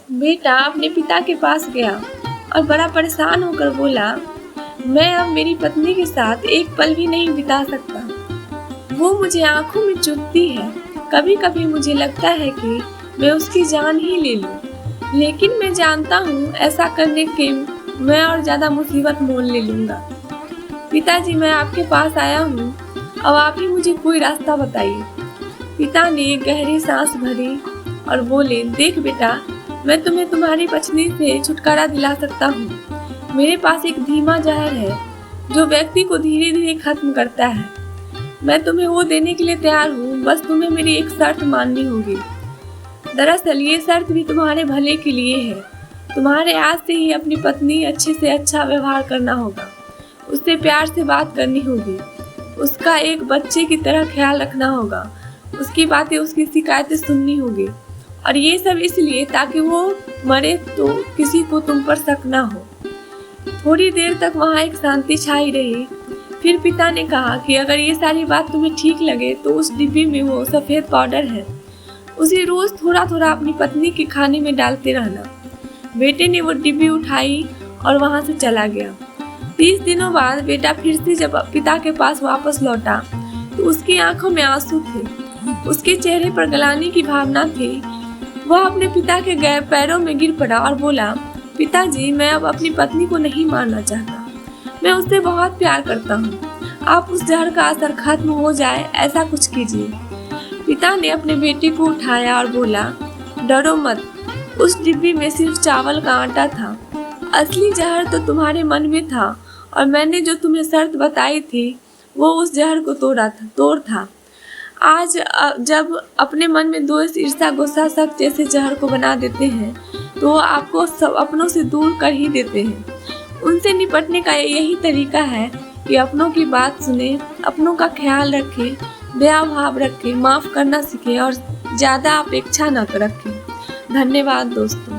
बेटा अपने पिता के पास गया और बड़ा परेशान होकर बोला, मैं अब मेरी पत्नी के साथ एक पल भी नहीं बिता सकता। वो मुझे आंखों में चुभती है। कभी कभी मुझे लगता है कि मैं उसकी जान ही ले लूं, लेकिन मैं जानता हूँ ऐसा करने के मैं और ज्यादा मुसीबत मोल ले लूंगा। पिताजी, मैं आपके पास आया हूँ, अब आप ही मुझे कोई रास्ता बताइए। पिता ने गहरी सांस भरी और बोले, देख बेटा, मैं तुम्हें तुम्हारी पत्नी से छुटकारा दिला सकता हूँ। मेरे पास एक धीमा जहर है जो व्यक्ति को धीरे धीरे खत्म करता है। मैं तुम्हें वो देने के लिए तैयार हूँ, बस तुम्हें मेरी एक शर्त माननी होगी। दरअसल ये शर्त भी तुम्हारे भले के लिए है। तुम्हारे आज से ही अपनी पत्नी अच्छे से अच्छा व्यवहार करना होगा, उससे प्यार से बात करनी होगी, उसका एक बच्चे की तरह ख्याल रखना होगा, उसकी बातें, उसकी शिकायतें सुननी होगी। और ये सब इसलिए ताकि वो मरे तो किसी को तुम पर शक ना हो। थोड़ी देर तक वहाँ एक शांति छाई रही। फिर पिता ने कहा कि अगर ये सारी बात तुम्हें ठीक लगे तो उस डिब्बी में वो सफेद पाउडर है, उसे रोज थोड़ा थोड़ा अपनी पत्नी के खाने में डालते रहना। बेटे ने वो डिब्बी उठाई और वहाँ से चला गया। 30 दिनों बाद बेटा फिर से जब पिता के पास वापस लौटा तो उसकी आंखों में आंसू थे, उसके चेहरे पर गलाने की भावना थी। वह अपने पिता के पैरों में गिर पड़ा और बोला, पिताजी, मैं अब अपनी पत्नी को नहीं मारना चाहता। मैं उससे बहुत प्यार करता हूँ। आप उस जहर का असर खत्म हो जाए ऐसा कुछ कीजिए। पिता ने अपने बेटे को उठाया और बोला, डरो मत, उस डिब्बी में सिर्फ चावल का आटा था। असली जहर तो तुम्हारे मन में था और मैंने जो तुम्हें शर्त बताई थी वो उस जहर को तोड़ था। आज जब अपने मन में दोष, ईर्ष्या, गुस्सा, शक जैसे जहर को बना देते हैं तो वो आपको सब अपनों से दूर कर ही देते हैं। उनसे निपटने का यही तरीका है कि अपनों की बात सुने, अपनों का ख्याल रखें, दया भाव रखें, माफ करना सीखें और ज़्यादा अपेक्षा न रखें। धन्यवाद दोस्तों।